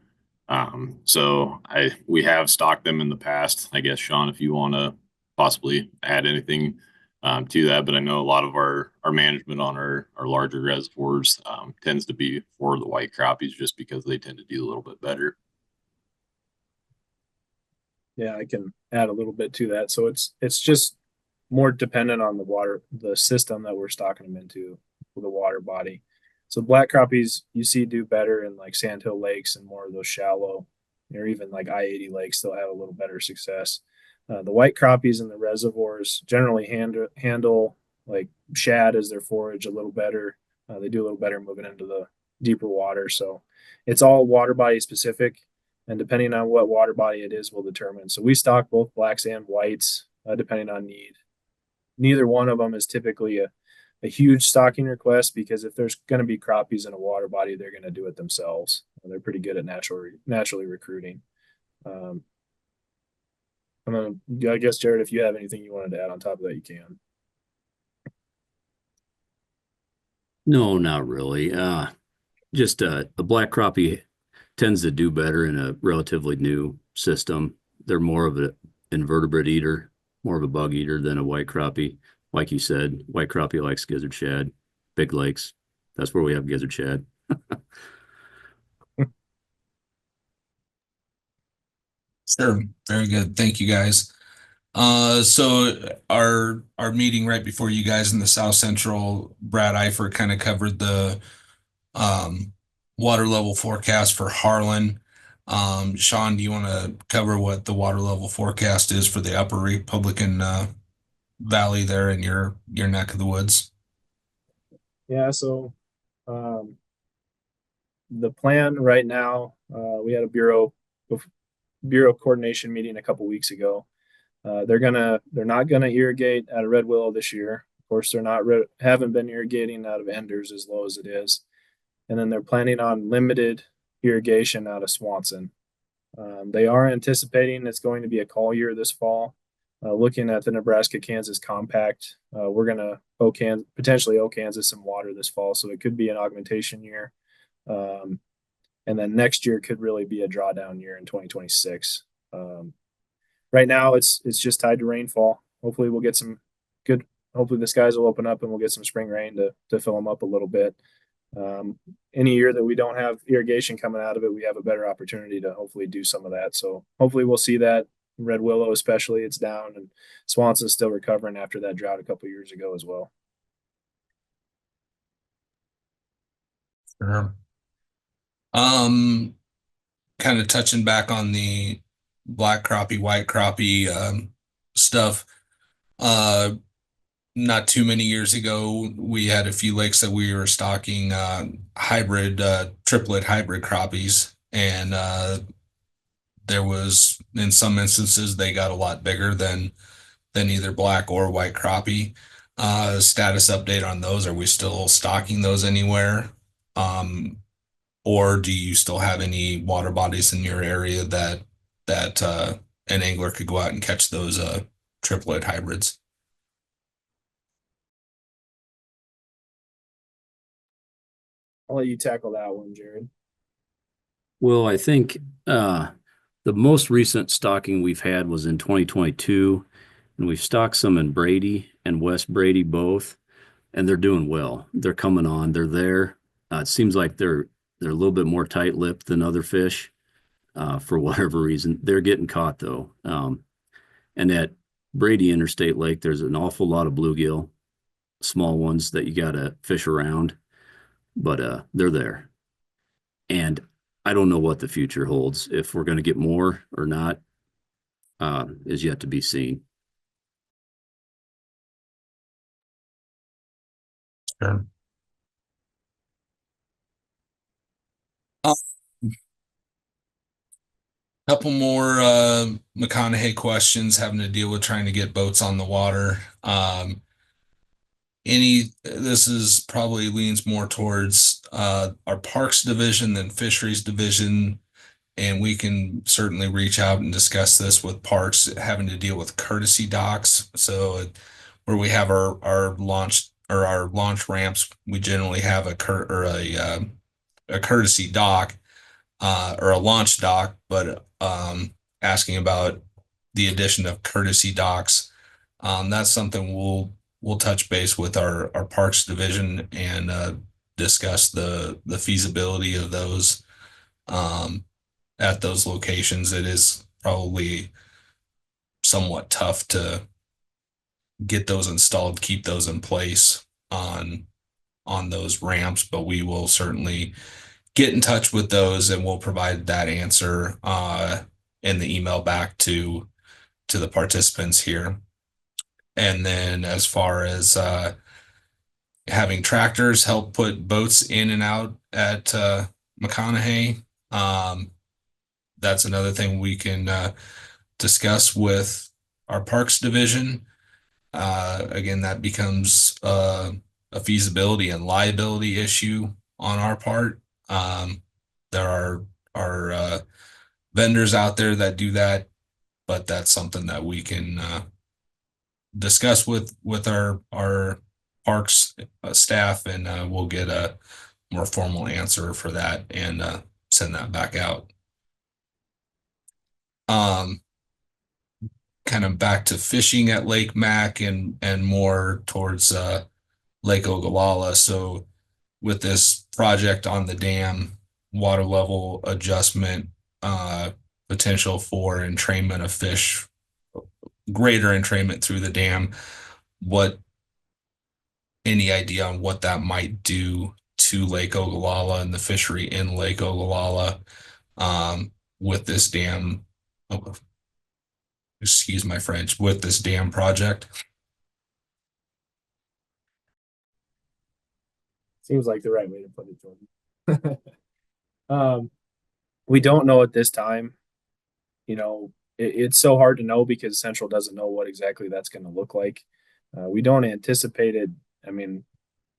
So we have stocked them in the past. I guess, Sean, if you want to possibly add anything to that, but I know a lot of our management on our larger reservoirs tends to be for the white crappies just because they tend to do a little bit better. Yeah, I can add a little bit to that. So it's just more dependent on the system that we're stocking them into, the water body. So black crappies you see do better in like sandhill lakes and more of those shallow, or even like I-80 lakes. They'll have a little better success. The white crappies in the reservoirs generally handle like shad as their forage a little better. They do a little better moving into the deeper water. So it's all water body specific, and depending on what water body it is will determine. So we stock both blacks and whites depending on need. neither one of them is typically a huge stocking request, because if there's going to be crappies in a water body, they're going to do it themselves. They're pretty good at naturally recruiting. Um, I guess, Jared, if you have anything you wanted to add on top of that, you can. No, not really. Just a black crappie tends to do better in a relatively new system. They're more of an invertebrate eater, more of a bug eater than a white crappie. Like you said, white crappie likes gizzard shad, big lakes. That's where we have gizzard shad. Sure. Very good. Thank you guys. So our meeting right before you guys in the South Central, Brad Eifert kind of covered the water level forecast for Harlan. Sean, do you want to cover what the water level forecast is for the Upper Republican Valley there in your neck of the woods? Yeah, so the plan right now, we had a bureau coordination meeting a couple weeks ago. They're not gonna irrigate out of Red Willow this year. Of course, they're not haven't been irrigating out of Enders as low as it is, and then they're planning on limited irrigation out of Swanson. They are anticipating it's going to be a call year this fall. Looking at the Nebraska-Kansas compact, we're gonna potentially owe Kansas some water this fall, so it could be an augmentation year. And then next year could really be a drawdown year in 2026. Right now, it's just tied to rainfall. Hopefully, we'll get some good. Hopefully, the skies will open up and we'll get some spring rain to fill them up a little bit. Any year that we don't have irrigation coming out of it, we have a better opportunity to hopefully do some of that. So hopefully, we'll see that. Red Willow, especially, it's down, and Swanson's still recovering after that drought a couple years ago as well. Sure. Kind of touching back on the black crappie, white crappie stuff. Not too many years ago, we had a few lakes that we were stocking hybrid triplet hybrid crappies, and there was, in some instances, they got a lot bigger than either black or white crappie. Status update on those. Are we still stocking those anywhere? Or do you still have any water bodies in your area that an angler could go out and catch those triplet hybrids? I'll let you tackle that one, Jared. Well, I think the most recent stocking we've had was in 2022, and we've stocked some in Brady and West Brady both, and they're doing well. They're coming on. They're there. It seems like they're a little bit more tight-lipped than other fish for whatever reason. They're getting caught though. And at Brady Interstate Lake, there's an awful lot of bluegill, small ones that you got to fish around, but they're there. And I don't know what the future holds. If we're going to get more or not is yet to be seen. Sure. Couple more McConaughey questions having to deal with trying to get boats on the water. This is probably leans more towards our parks division than fisheries division, and we can certainly reach out and discuss this with parks having to deal with courtesy docks. So where we have our launch or our launch ramps, we generally have a courtesy dock or a launch dock, but asking about the addition of courtesy docks. That's something we'll touch base with our parks division and discuss the feasibility of those at those locations. It is probably somewhat tough to get those installed, keep those in place on those ramps, but we will certainly get in touch with those and we'll provide that answer in the email back to the participants here. And then as far as having tractors help put boats in and out at McConaughey, that's another thing we can discuss with our parks division. again, that becomes a feasibility and liability issue on our part. There are vendors out there that do that, but that's something that we can discuss with our parks staff, and we'll get a more formal answer for that and send that back out. Kind of back to fishing at Lake Mac and more towards Lake Ogallala. So with this project on the dam, water level adjustment, potential for entrainment of fish, greater entrainment through the dam, any idea on what that might do to Lake Ogallala and the fishery in Lake Ogallala with this dam? Excuse my French, with this dam project? Seems like the right way to put it, Jordan. We don't know at this time. It's so hard to know because Central doesn't know what exactly that's going to look like. We don't anticipate it. I mean,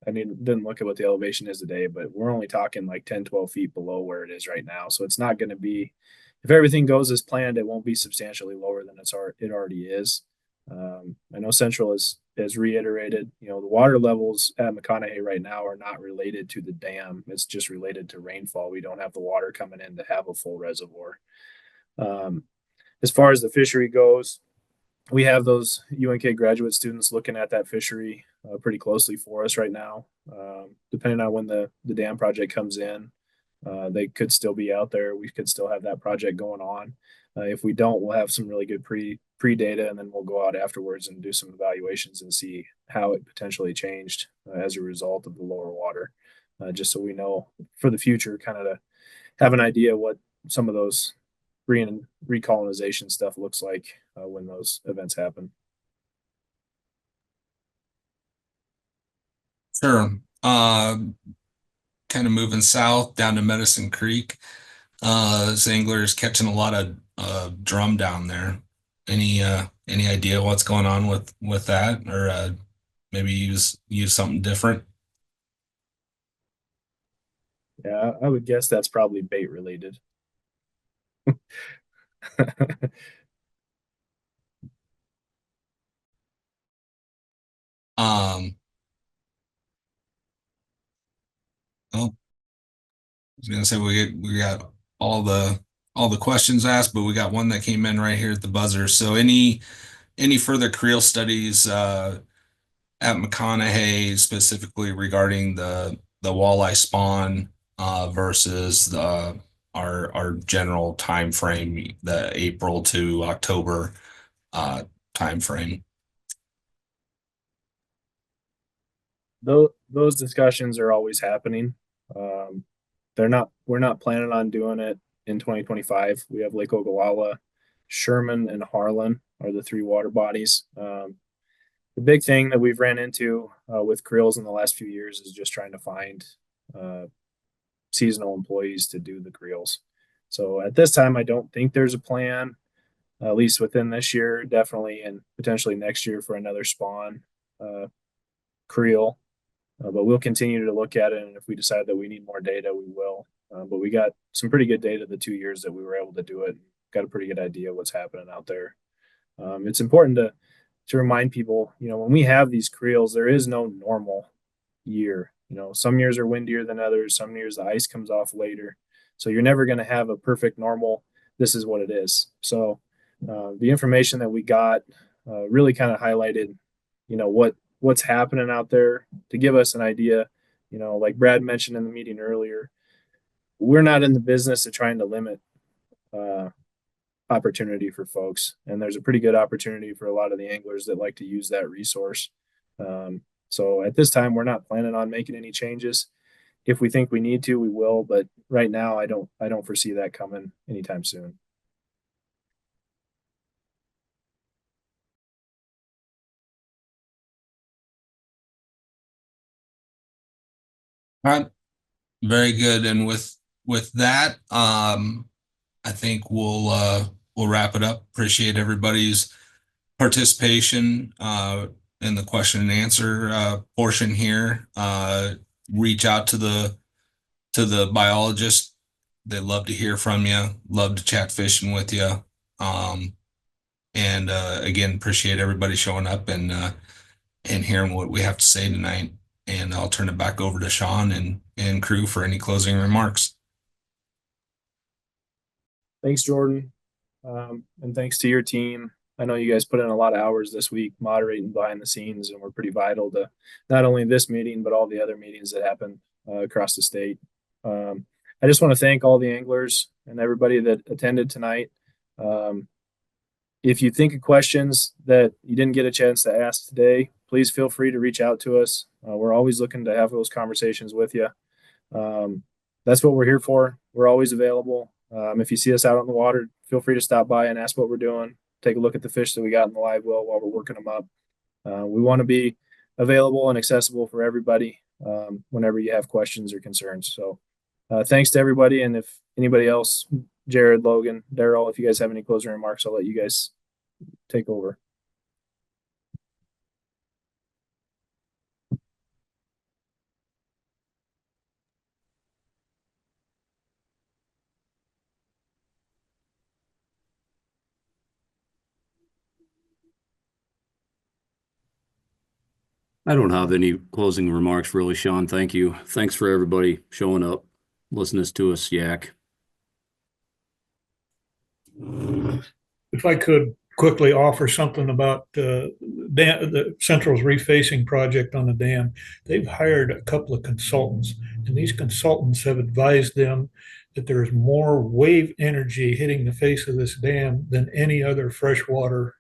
didn't look at what the elevation is today, but we're only talking like 10, 12 feet below where it is right now. So it's not going to be, if everything goes as planned, it won't be substantially lower than it already is. I know Central has reiterated, the water levels at McConaughey right now are not related to the dam. It's just related to rainfall. We don't have the water coming in to have a full reservoir. As far as the fishery goes, we have those UNK graduate students looking at that fishery pretty closely for us right now. Depending on when the dam project comes in, they could still be out there. We could still have that project going on. If we don't, we'll have some really good pre data, and then we'll go out afterwards and do some evaluations and see how it potentially changed as a result of the lower water, just so we know for the future, kind of to have an idea what some of those recolonization stuff looks like when those events happen. Sure. Kind of moving south down to Medicine Creek. This angler is catching a lot of drum down there. Any idea what's going on with that, or maybe use something different? Yeah, I would guess that's probably bait related. Well, I was gonna say we got all the questions asked, but we got one that came in right here at the buzzer. So any further creel studies at McConaughey specifically regarding the walleye spawn versus our general time frame, the April to October time frame? Those discussions are always happening. We're not planning on doing it in 2025. We have Lake Ogallala, Sherman, and Harlan are the three water bodies. The big thing that we've ran into with creels in the last few years is just trying to find seasonal employees to do the creels. So at this time, I don't think there's a plan, at least within this year, definitely, and potentially next year for another spawn creel. But we'll continue to look at it, and if we decide that we need more data, we will. But we got some pretty good data the 2 years that we were able to do it. Got a pretty good idea what's happening out there. It's important to remind people, when we have these creels, there is no normal year. Some years are windier than others. Some years the ice comes off later. So you're never going to have a perfect normal. This is what it is. So the information that we got really kind of highlighted, what's happening out there to give us an idea. Like Brad mentioned in the meeting earlier, we're not in the business of trying to limit opportunity for folks, and there's a pretty good opportunity for a lot of the anglers that like to use that resource. So at this time, we're not planning on making any changes. If we think we need to, we will, but right now I don't foresee that coming anytime soon. All right, very good. And with that, I think we'll wrap it up. Appreciate everybody's participation. in the question and answer portion here. Reach out to the biologist. They love to hear from you. Love to chat fishing with you. And again, appreciate everybody showing up and hearing what we have to say tonight. And I'll turn it back over to Sean and crew for any closing remarks. Thanks, Jordan. And thanks to your team. I know you guys put in a lot of hours this week moderating behind the scenes, and we're pretty vital to not only this meeting, but all the other meetings that happen across the state. I just want to thank all the anglers and everybody that attended tonight. If you think of questions that you didn't get a chance to ask today, please feel free to reach out to us. We're always looking to have those conversations with you. That's what we're here for. We're always available. If you see us out on the water, feel free to stop by and ask what we're doing. Take a look at the fish that we got in the live well while we're working them up. We want to be available and accessible for everybody whenever you have questions or concerns. So thanks to everybody. And if anybody else, Jared, Logan, Daryl, if you guys have any closing remarks, I'll let you guys take over. I don't have any closing remarks really, Sean. Thank you. Thanks for everybody showing up, listening to us yak. If I could quickly offer something about the Central's refacing project on the dam, they've hired a couple of consultants, and these consultants have advised them that there is more wave energy hitting the face of this dam than any other freshwater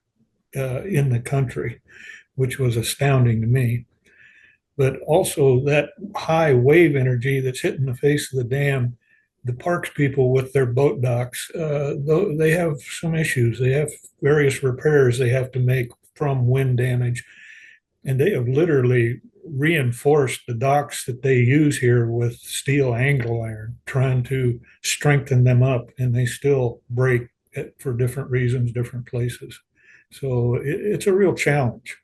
in the country, which was astounding to me. But also that high wave energy that's hitting the face of the dam, the parks people with their boat docks, they have some issues. They have various repairs they have to make from wind damage. And they have literally reinforced the docks that they use here with steel angle iron, trying to strengthen them up, and they still break for different reasons, different places. So it's a real challenge.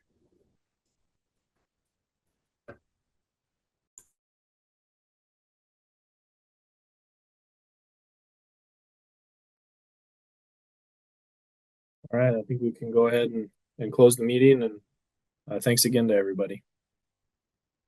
All right, I think we can go ahead and close the meeting. And thanks again to everybody.